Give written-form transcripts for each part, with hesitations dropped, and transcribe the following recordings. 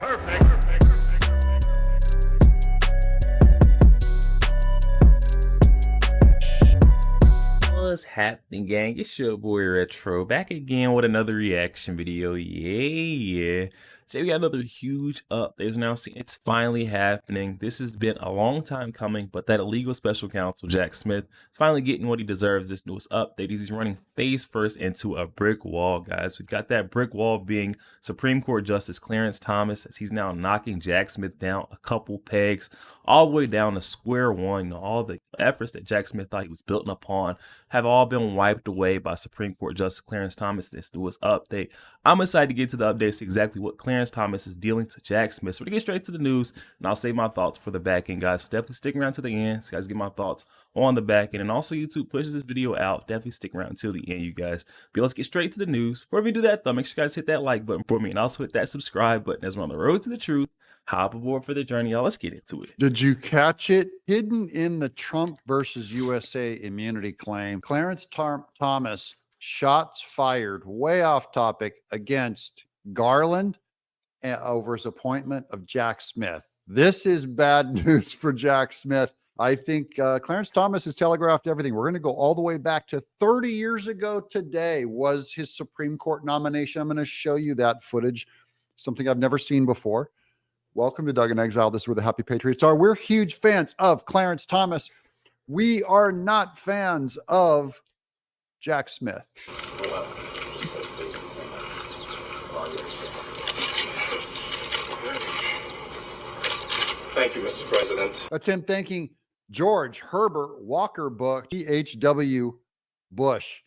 What's happening, gang? It's your boy Retro back again with another reaction video. Yeah. So we got another huge update. Now it's finally happening. This has been a long time coming, but that illegal special counsel Jack Smith is finally getting what he deserves. This newest update. He's running face first into a brick wall, guys. We got that brick wall being Supreme Court Justice Clarence Thomas, as he's now knocking Jack Smith down a couple pegs, all the way down to square one. All the efforts that Jack Smith thought he was building upon have all been wiped away by Supreme Court Justice Clarence Thomas. This newest update. I'm excited to get to the updates, exactly what Clarence Thomas is dealing to Jack Smith. So we're going to get straight to the news, and I'll save my thoughts for the back end, guys. So definitely stick around to the end, so guys, get my thoughts on the back end. And also, YouTube pushes this video out. Definitely stick around until the end, you guys. But let's get straight to the news. Before we do that, though, make sure you guys hit that like button for me, and also hit that subscribe button as we're on the road to the truth. Hop aboard for the journey, y'all. Let's get into it. Did you catch it? Hidden in the Trump versus USA immunity claim, Clarence Thomas shots fired, way off topic, against Garland over his appointment of Jack Smith. This is bad news for Jack Smith. I think Clarence Thomas has telegraphed everything. We're going to go all the way back to 30 years ago today was his Supreme Court nomination. I'm going to show you that footage, something I've never seen before. Welcome to Doug in Exile. This is where the Happy Patriots are. We're huge fans of Clarence Thomas. We are not fans of Jack Smith. Thank you, Mr. President. That's him thanking George Herbert Walker Bush, G.H.W. Bush.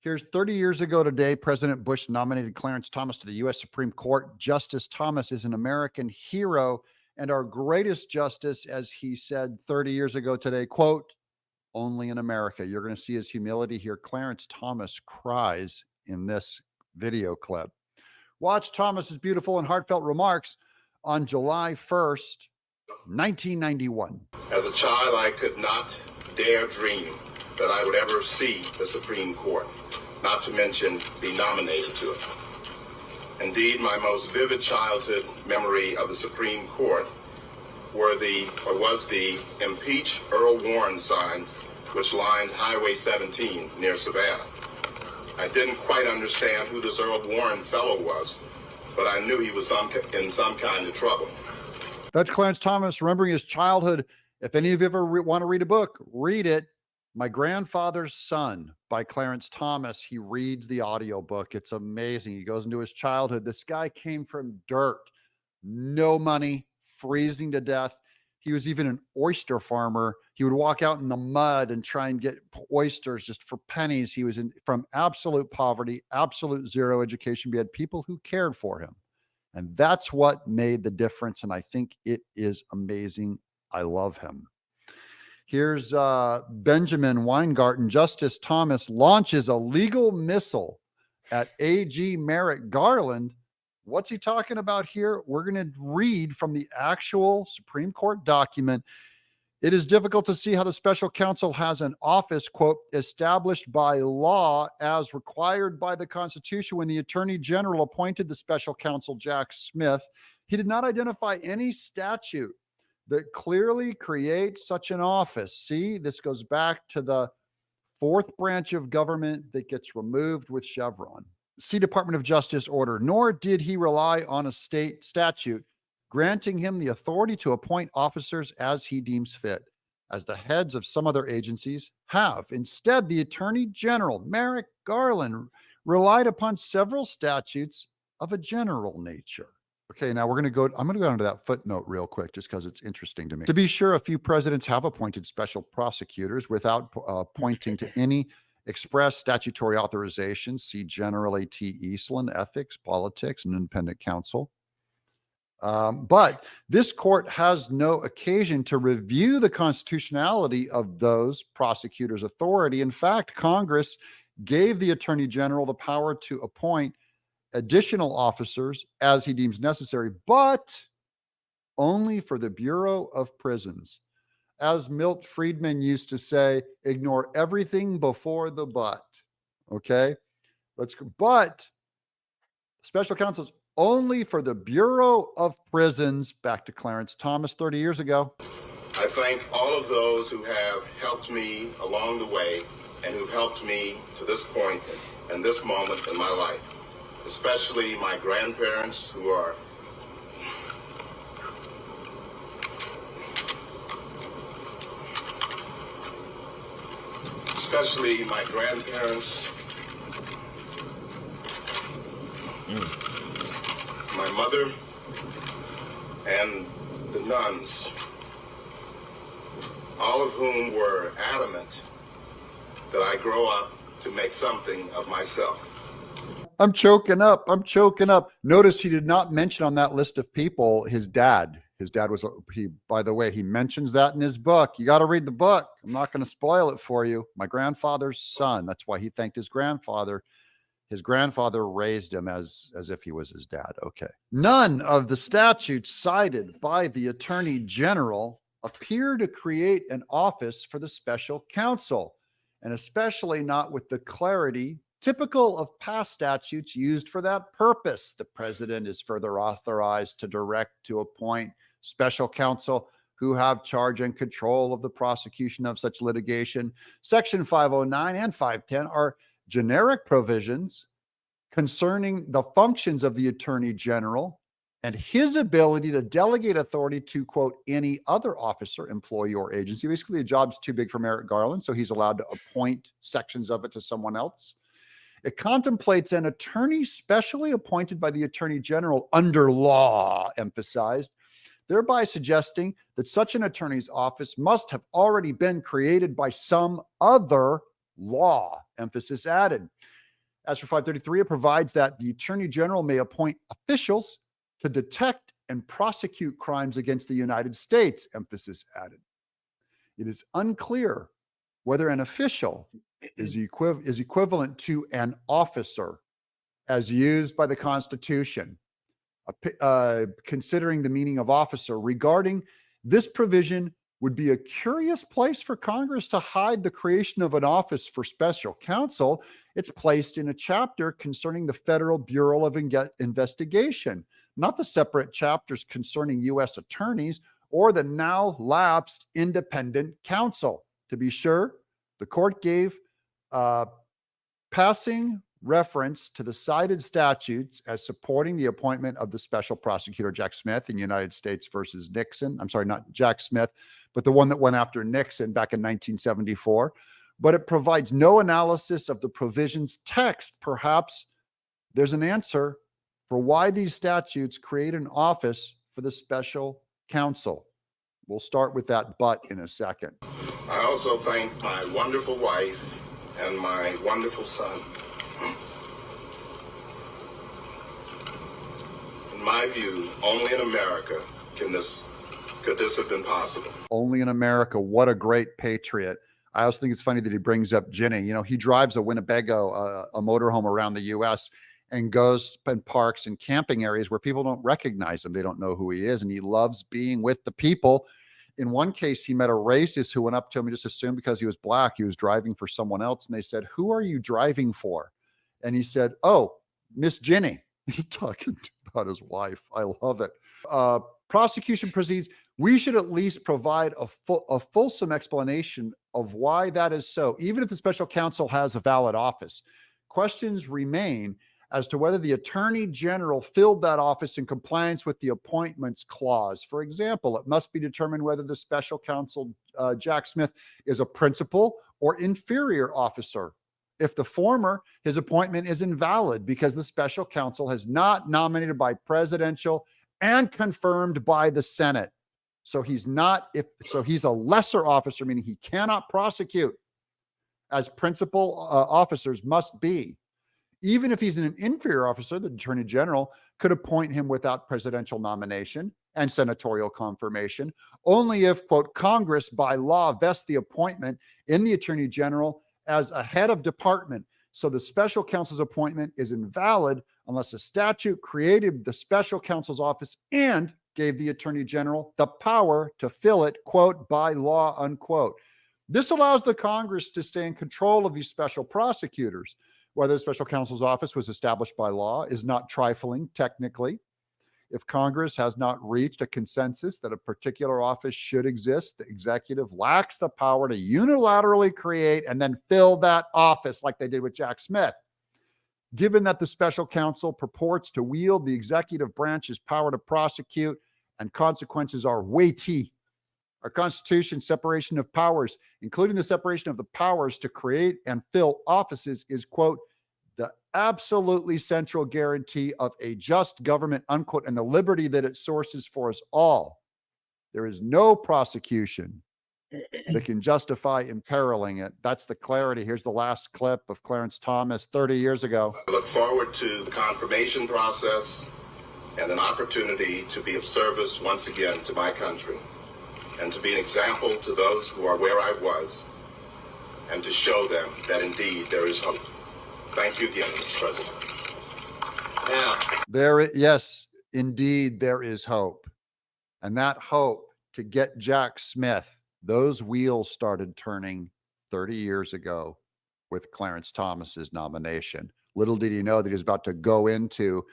Here's 30 years ago today, President Bush nominated Clarence Thomas to the U.S. Supreme Court. Justice Thomas is an American hero and our greatest justice, as he said 30 years ago today, quote, only in America. You're going to see his humility here. Clarence Thomas cries in this video clip. Watch Thomas's beautiful and heartfelt remarks on July 1st, 1991. As a child, I could not dare dream that I would ever see the Supreme Court, not to mention be nominated to it. Indeed, my most vivid childhood memory of the Supreme Court was the Impeach Earl Warren signs which lined Highway 17 near Savannah. I didn't quite understand who this Earl Warren fellow was, but I knew he was in some kind of trouble. That's Clarence Thomas remembering his childhood. If any of you ever want to read a book, read it. My Grandfather's Son by Clarence Thomas. He reads the audiobook. It's amazing. He goes into his childhood. This guy came from dirt, no money, freezing to death. He was even an oyster farmer. He would walk out in the mud and try and get oysters just for pennies. He was from absolute poverty, absolute zero education. We had people who cared for him. And that's what made the difference. And I think it is amazing. I love him. Here's Benjamin Weingarten. Justice Thomas launches a legal missile at AG Merrick Garland. What's he talking about here? We're going to read from the actual Supreme Court document. It is difficult to see how the special counsel has an office, quote, established by law as required by the Constitution. When the Attorney General appointed the special counsel, Jack Smith, he did not identify any statute that clearly creates such an office. See, this goes back to the fourth branch of government that gets removed with Chevron. See Department of Justice order, nor did he rely on a state statute granting him the authority to appoint officers as he deems fit, as the heads of some other agencies have. Instead, the Attorney General, Merrick Garland, relied upon several statutes of a general nature. Okay, now I'm going to go into that footnote real quick, just because it's interesting to me. To be sure, a few presidents have appointed special prosecutors without pointing to any express statutory authorizations. See General A.T. Eastland, Ethics, Politics, and Independent Counsel. But this court has no occasion to review the constitutionality of those prosecutors' authority. In fact, Congress gave the Attorney General the power to appoint additional officers as he deems necessary, but only for the Bureau of Prisons. As Milt Friedman used to say, ignore everything before the but. Okay, let's go. But special counsel's only for the Bureau of Prisons. Back to Clarence Thomas 30 years ago. I thank all of those who have helped me along the way and who've helped me to this point and this moment in my life, especially my grandparents who are my mother, and the nuns, all of whom were adamant that I grow up to make something of myself. I'm choking up. I'm choking up. Notice he did not mention on that list of people his dad. His dad was, by the way, he mentions that in his book. You got to read the book. I'm not going to spoil it for you. My grandfather's son. That's why he thanked his grandfather. His grandfather raised him as if he was his dad. Okay. None of the statutes cited by the Attorney General appear to create an office for the special counsel, and especially not with the clarity typical of past statutes used for that purpose. The president is further authorized to direct to appoint special counsel who have charge and control of the prosecution of such litigation. Section 509 and 510 are generic provisions concerning the functions of the Attorney General and his ability to delegate authority to, quote, any other officer, employee, or agency. Basically, the job's too big for Merrick Garland, so he's allowed to appoint sections of it to someone else. It contemplates an attorney specially appointed by the Attorney General under law, emphasized, thereby suggesting that such an attorney's office must have already been created by some other law, emphasis added. As for 533, it provides that the Attorney General may appoint officials to detect and prosecute crimes against the United States, emphasis added. It is unclear whether an official is equivalent to an officer as used by the Constitution. Considering the meaning of officer, regarding this provision would be a curious place for Congress to hide the creation of an office for special counsel. It's placed in a chapter concerning the Federal Bureau of Investigation, not the separate chapters concerning U.S. attorneys or the now lapsed independent counsel. To be sure, the court gave passing reference to the cited statutes as supporting the appointment of the special prosecutor Jack Smith in United States versus Nixon. I'm sorry, not Jack Smith, but the one that went after Nixon back in 1974. But it provides no analysis of the provision's text. Perhaps there's an answer for why these statutes create an office for the special counsel. We'll start with that but in a second. I also thank my wonderful wife and my wonderful son. In my view, only in America could this have been possible. Only in America. What a great patriot. I also think it's funny that he brings up Ginny. You know, he drives a Winnebago, a motorhome around the U.S. and goes and parks in camping areas where people don't recognize him. They don't know who he is. And he loves being with the people. In one case, he met a racist who went up to him and just assumed because he was black, he was driving for someone else. And they said, "Who are you driving for?" And he said, "Oh, Miss Ginny." He's talking about his wife. I love it. Prosecution proceeds. We should at least provide a fulsome explanation of why that is so, even if the special counsel has a valid office. Questions remain as to whether the Attorney General filled that office in compliance with the Appointments Clause. For example, it must be determined whether the special counsel, Jack Smith, is a principal or inferior officer. If the former, his appointment is invalid because the special counsel has not nominated by presidential and confirmed by the Senate. So he's he's a lesser officer, meaning he cannot prosecute as principal officers must be. Even if he's an inferior officer, the Attorney General could appoint him without presidential nomination and senatorial confirmation, only if, quote, Congress by law vests the appointment in the Attorney General as a head of department. So the special counsel's appointment is invalid unless a statute created the special counsel's office and gave the Attorney General the power to fill it, quote, by law, unquote. This allows the Congress to stay in control of these special prosecutors. Whether the special counsel's office was established by law is not trifling technically. If Congress has not reached a consensus that a particular office should exist, the executive lacks the power to unilaterally create and then fill that office like they did with Jack Smith. Given that the special counsel purports to wield the executive branch's power to prosecute and consequences are weighty, our Constitution's separation of powers, including the separation of the powers to create and fill offices, is, quote, the absolutely central guarantee of a just government, unquote, and the liberty that it sources for us all. There is no prosecution that can justify imperiling it. That's the clarity. Here's the last clip of Clarence Thomas 30 years ago. I look forward to the confirmation process and an opportunity to be of service once again to my country and to be an example to those who are where I was and to show them that indeed there is hope. Thank you again, Mr. President. Yes, indeed, there is hope. And that hope to get Jack Smith, those wheels started turning 30 years ago with Clarence Thomas's nomination. Little did he know that he was about to go into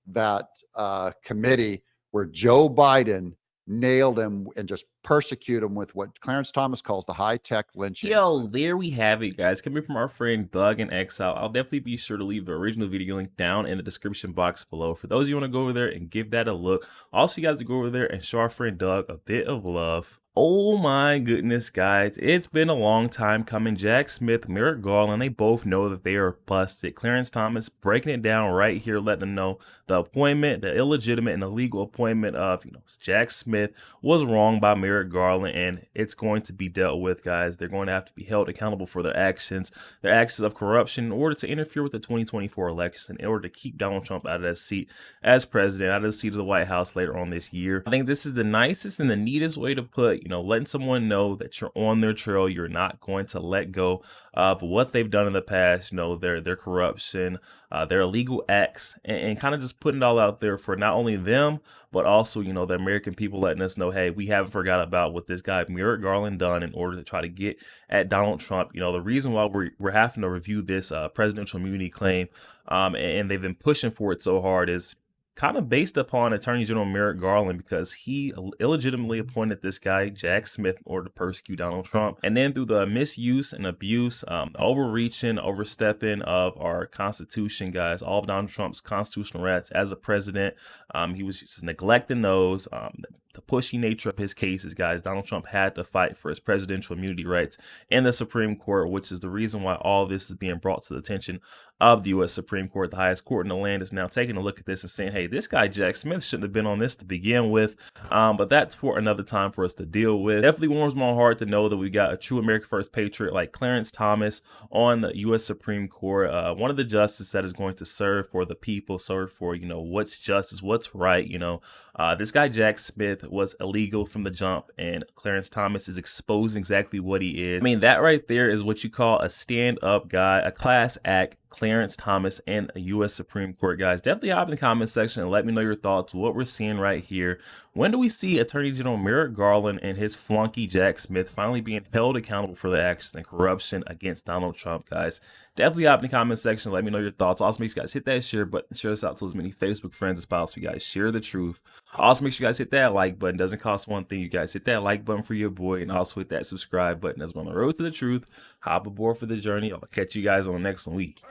that committee where Joe Biden nailed him and just persecute him with what Clarence Thomas calls the high-tech lynching. Yo, there we have it, guys. Coming from our friend Doug in Exile. I'll definitely be sure to leave the original video link down in the description box below for those of you want to go over there and give that a look. Also, you guys to go over there and show our friend Doug a bit of love. Oh my goodness, guys, it's been a long time coming. Jack Smith, Merrick Garland, they both know that they are busted. Clarence Thomas breaking it down right here, letting them know the appointment, the illegitimate and illegal appointment of Jack Smith was wrong by Merrick Garland, and it's going to be dealt with, guys. They're going to have to be held accountable for their actions of corruption in order to interfere with the 2024 election, in order to keep Donald Trump out of that seat as president, out of the seat of the White House later on this year. I think this is the nicest and the neatest way to put letting someone know that you're on their trail. You're not going to let go of what they've done in the past, their corruption, their illegal acts, and kind of just putting it all out there for not only them, but also, the American people, letting us know, hey, we haven't forgot about what this guy Merrick Garland done in order to try to get at Donald Trump. The reason why we're having to review this presidential immunity claim, and they've been pushing for it so hard, is kind of based upon Attorney General Merrick Garland, because he illegitimately appointed this guy, Jack Smith, in order to persecute Donald Trump. And then through the misuse and abuse, overreaching, overstepping of our Constitution, guys, all of Donald Trump's constitutional rights as a president, he was just neglecting those. The pushy nature of his cases, guys, Donald Trump had to fight for his presidential immunity rights in the Supreme Court, which is the reason why all this is being brought to the attention of the U.S. Supreme Court. The highest court in the land is now taking a look at this and saying, hey, this guy Jack Smith shouldn't have been on this to begin with. But that's for another time for us to deal with. Definitely warms my heart to know that we got a true American first patriot like Clarence Thomas on the U.S. Supreme Court. One of the justices that is going to serve for the people, serve for, what's justice, what's right. This guy Jack Smith was illegal from the jump, and Clarence Thomas is exposing exactly what he is. I mean, that right there is what you call a stand-up guy, a class act. Clarence Thomas and a U.S. Supreme Court, guys. Definitely hop in the comment section and let me know your thoughts, what we're seeing right here. When do we see Attorney General Merrick Garland and his flunky Jack Smith finally being held accountable for the actions and corruption against Donald Trump, guys? Definitely hop in the comment section. Let me know your thoughts. Also, make sure you guys hit that share button. Share this out to as many Facebook friends as possible. You guys share the truth. Also, make sure you guys hit that like button. Doesn't cost one thing. You guys hit that like button for your boy, and also hit that subscribe button as we're on the road to the truth. Hop aboard for the journey. I'll catch you guys on the next week.